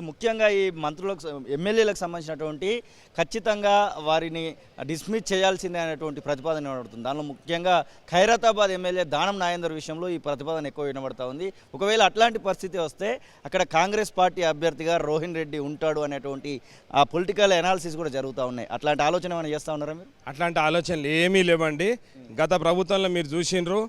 ముఖ్యంగా ఈ మంత్రులకు ఎమ్మెల్యేలకు సంబంధించినటువంటి ఖచ్చితంగా వారిని డిస్మిస్ చేయాల్సిందే అనేటువంటి ప్రతిపాదన వినబడుతుంది. దానిలో ముఖ్యంగా ఖైరతాబాద్ ఎమ్మెల్యే దానం నాగేందర్ విషయంలో ఈ ప్రతిపాదన ఎక్కువ వినబడతా ఉంది. ఒకవేళ అట్లాంటి పరిస్థితి వస్తే అక్కడ కాంగ్రెస్ పార్టీ అభ్యర్థిగా రోహిన్ రెడ్డి ఉంటాడు అనేటువంటి ఆ పొలిటికల్ అనాలిసిస్ కూడా జరుగుతూ ఉన్నాయి. అట్లాంటి ఆలోచన ఏమైనా చేస్తూ ఉన్నారా మీరు? అట్లాంటి ఆలోచనలు ఏమీ లేవండి. గత ప్రభుత్వంలో మీరు చూసిండ్రు,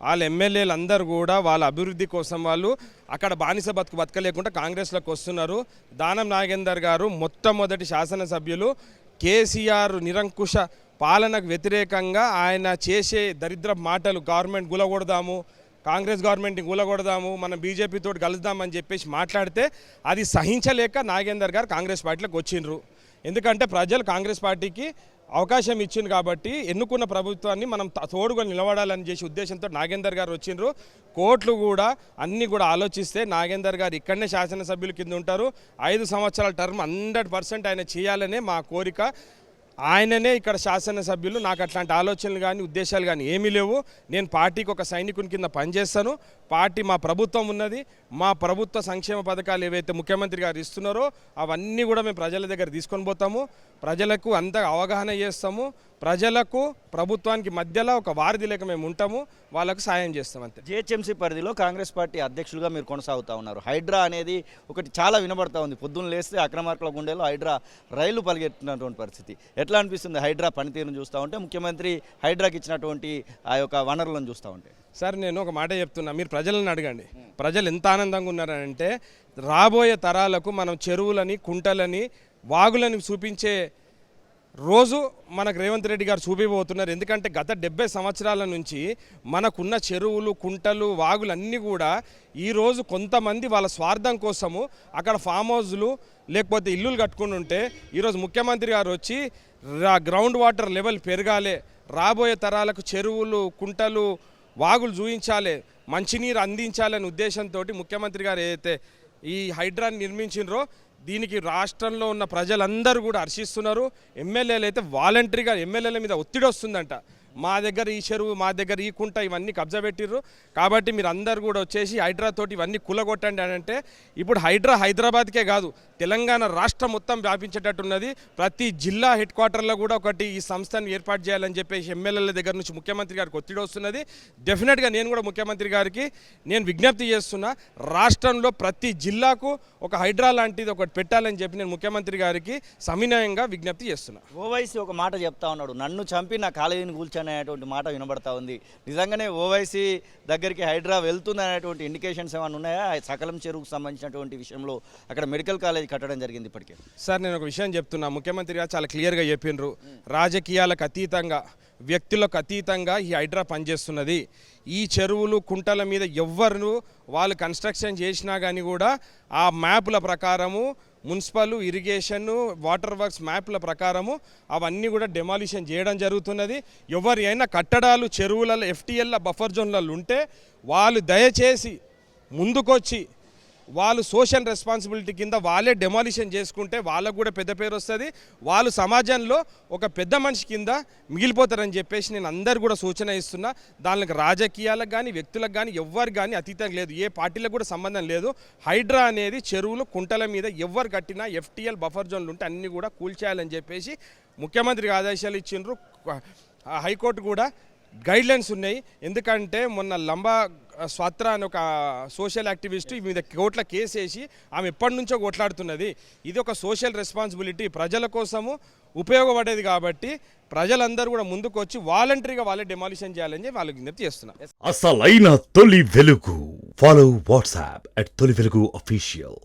వాళ్ళ ఎమ్మెల్యేలు అందరూ కూడా వాళ్ళ అభివృద్ధి కోసం వాళ్ళు అక్కడ బానిస బతకలేకుండా కాంగ్రెస్లోకి వస్తున్నారు. దానం నాగేందర్ గారు మొట్టమొదటి శాసనసభ్యులు. కేసీఆర్ నిరంకుశ పాలనకు వ్యతిరేకంగా ఆయన చేసే దరిద్ర మాటలు, గవర్నమెంట్ గులగొడదాము, కాంగ్రెస్ గవర్నమెంట్ని కూలగొడదాము, మనం బీజేపీతో కలుద్దామని చెప్పేసి మాట్లాడితే అది సహించలేక నాగేందర్ గారు కాంగ్రెస్ పార్టీలోకి వచ్చిండ్రు. ఎందుకంటే ప్రజలు కాంగ్రెస్ పార్టీకి అవకాశం ఇచ్చింది కాబట్టి ఎన్నుకున్న ప్రభుత్వాన్ని మనం తోడుగా నిలబడాలని చేసే ఉద్దేశంతో నాగేందర్ గారు వచ్చిండ్రు. కోర్టులు కూడా అన్నీ కూడా ఆలోచిస్తే నాగేందర్ గారు ఇక్కడనే శాసనసభ్యుల కింద ఉంటారు. 5 సంవత్సరాల టర్మ్ 100% ఆయన చేయాలనే మా కోరిక. ఆయననే ఇక్కడ శాసనసభ్యులు. నాకు అట్లాంటి ఆలోచనలు కానీ ఉద్దేశాలు కానీ ఏమీ లేవు. నేను పార్టీకి ఒక సైనికుని కింద పనిచేస్తాను. పార్టీ మా ప్రభుత్వం ఉన్నది. మా ప్రభుత్వ సంక్షేమ పథకాలు ఏవైతే ముఖ్యమంత్రి గారు ఇస్తున్నారో అవన్నీ కూడా మేము ప్రజల దగ్గర తీసుకొని పోతాము. ప్రజలకు అంత అవగాహన చేస్తాము. ప్రజలకు ప్రభుత్వానికి మధ్యలో ఒక వారధి లేక మేము ఉంటాము, వాళ్ళకు సాయం చేస్తాం అంతే. జిహెచ్ఎంసీ పరిధిలో కాంగ్రెస్ పార్టీ అధ్యక్షులుగా మీరు కొనసాగుతూ ఉన్నారు. హైడ్రా అనేది ఒకటి చాలా వినబడతా ఉంది. పొద్దున్న లేస్తే అక్రమార్కుల గుండెలో హైడ్రా రైలు పరిగెత్తినటువంటి పరిస్థితి. ఎట్లా అనిపిస్తుంది హైడ్రా పనితీరును చూస్తూ ఉంటే, ముఖ్యమంత్రి హైడ్రాకి ఇచ్చినటువంటి ఆ యొక్క వనరులను చూస్తూ ఉంటే? సార్ నేను ఒక మాట చెప్తున్నా, మీరు ప్రజలను అడగండి. ప్రజలు ఎంత ఆనందంగా ఉన్నారంటే రాబోయే తరాలకు మనం చెరువులని, కుంటలని, వాగులని చూపించే రోజు మనకు రేవంత్ రెడ్డి గారు చూపిపోతున్నారు. ఎందుకంటే గత 70 సంవత్సరాల నుంచి మనకున్న చెరువులు, కుంటలు, వాగులు అన్నీ కూడా ఈరోజు కొంతమంది వాళ్ళ స్వార్థం కోసము అక్కడ ఫామ్ హౌస్లు లేకపోతే ఇల్లులు కట్టుకుని ఉంటే, ఈరోజు ముఖ్యమంత్రి గారు వచ్చి గ్రౌండ్ వాటర్ లెవెల్ పెరగాలి, రాబోయే తరాలకు చెరువులు, కుంటలు, వాగులు చూపించాలి, మంచినీరు అందించాలనే ఉద్దేశంతో ముఖ్యమంత్రి గారు ఏదైతే ఈ హైడ్రాని నిర్మించినరో దీనికి రాష్ట్రంలో ఉన్న ప్రజలందరూ కూడా హర్షిస్తున్నారు. ఎమ్మెల్యేలు అయితే వాలంటరీగా ఎమ్మెల్యేల మీద ఒత్తిడి వస్తుందంట. మా దగ్గర ఈ చెరువు, మా దగ్గర ఈ కుంట ఇవన్నీ కబ్జా పెట్టిర్రు కాబట్టి మీరు అందరు కూడా వచ్చేసి హైడ్రా తోటి ఇవన్నీ కులగొట్టండి అని అంటే, ఇప్పుడు హైడ్రా హైదరాబాద్కే కాదు తెలంగాణ రాష్ట్రం మొత్తం వ్యాపించేటట్టున్నది. ప్రతి జిల్లా హెడ్ క్వార్టర్లో కూడా ఒకటి ఈ సంస్థను ఏర్పాటు చేయాలని చెప్పేసి ఎమ్మెల్యేల దగ్గర నుంచి ముఖ్యమంత్రి గారికి ఒత్తిడి వస్తున్నది. డెఫినెట్గా నేను కూడా ముఖ్యమంత్రి గారికి నేను విజ్ఞప్తి చేస్తున్నా, రాష్ట్రంలో ప్రతి జిల్లాకు ఒక హైడ్రా లాంటిది ఒకటి పెట్టాలని చెప్పి నేను ముఖ్యమంత్రి గారికి సవినయంగా విజ్ఞప్తి చేస్తున్నా. ఓవైసీ ఒక మాట చెప్తా ఉన్నాడు, నన్ను చంపి నా కాలేజీని కూల్చాను అనేటువంటి మాట వినబడతా ఉంది. నిజంగానే ఓవైసీ దగ్గరికి హైడ్రా వెళ్తుంది అనేటువంటి ఇండికేషన్స్ ఏమైనా ఉన్నాయా? సకలం చెరువుకు సంబంధించినటువంటి విషయంలో అక్కడ మెడికల్ కాలేజ్ కట్టడం జరిగింది ఇప్పటికే. సార్ నేను ఒక విషయం చెప్తున్నా, ముఖ్యమంత్రి గారు చాలా క్లియర్గా చెప్పినారు, రాజకీయాలకు అతీతంగా, వ్యక్తులకు అతీతంగా ఈ హైడ్రా పనిచేస్తున్నది. ఈ చెరువులు, కుంటల మీద ఎవ్వరు వాళ్ళు కన్స్ట్రక్షన్ చేసినా కానీ కూడా ఆ మ్యాప్ల ప్రకారము, మున్సిపల్, ఇరిగేషన్, వాటర్ వర్క్స్ మ్యాప్ల ప్రకారము అవన్నీ కూడా డెమాలిషన్ చేయడం జరుగుతున్నది. ఎవరు అయినా కట్టడాలు చెరువులలో, ఎఫ్టీఎల్ బఫర్ జోన్లలో ఉంటే వాళ్ళు దయచేసి ముందుకొచ్చి వాళ్ళు సోషల్ రెస్పాన్సిబిలిటీ కింద వాళ్ళే డెమాలిషన్ చేసుకుంటే వాళ్ళకు కూడా పెద్ద పేరు వస్తుంది. వాళ్ళు సమాజంలో ఒక పెద్ద మనిషి కింద మిగిలిపోతారని చెప్పేసి నేను అందరు కూడా సూచన ఇస్తున్నా. దానికి రాజకీయాలకు కానీ, వ్యక్తులకు కానీ, ఎవ్వరు కానీ అతీతం లేదు, ఏ పార్టీలకు కూడా సంబంధం లేదు. హైడ్రా అనేది చెరువులు, కుంటల మీద ఎవరు కట్టినా ఎఫ్టీఎల్ బఫర్ జోన్లు ఉంటే అన్నీ కూడా కూల్చేయాలని చెప్పేసి ముఖ్యమంత్రికి ఆదేశాలు ఇచ్చిండ్రు. హైకోర్టు కూడా గైడ్లైన్స్ ఉన్నాయి. ఎందుకంటే మొన్న లంబా స్వాత్ర అని ఒక సోషల్ యాక్టివిస్ట్ మీద కోర్టులో కేసు వేసి ఆమె ఎప్పటి నుంచో కొట్లాడుతున్నది. ఇది ఒక సోషల్ రెస్పాన్సిబిలిటీ, ప్రజల కోసము ఉపయోగపడేది కాబట్టి ప్రజలందరూ కూడా ముందుకు వచ్చి వాలంటరీగా వాళ్ళే డెమాలిషన్ చేయాలని చెప్పి వాళ్ళకి విజ్ఞప్తి చేస్తున్నారు. అసలైన తొలి వెలుగు. ఫాలో వాట్సాప్ @తొలి వెలుగు official.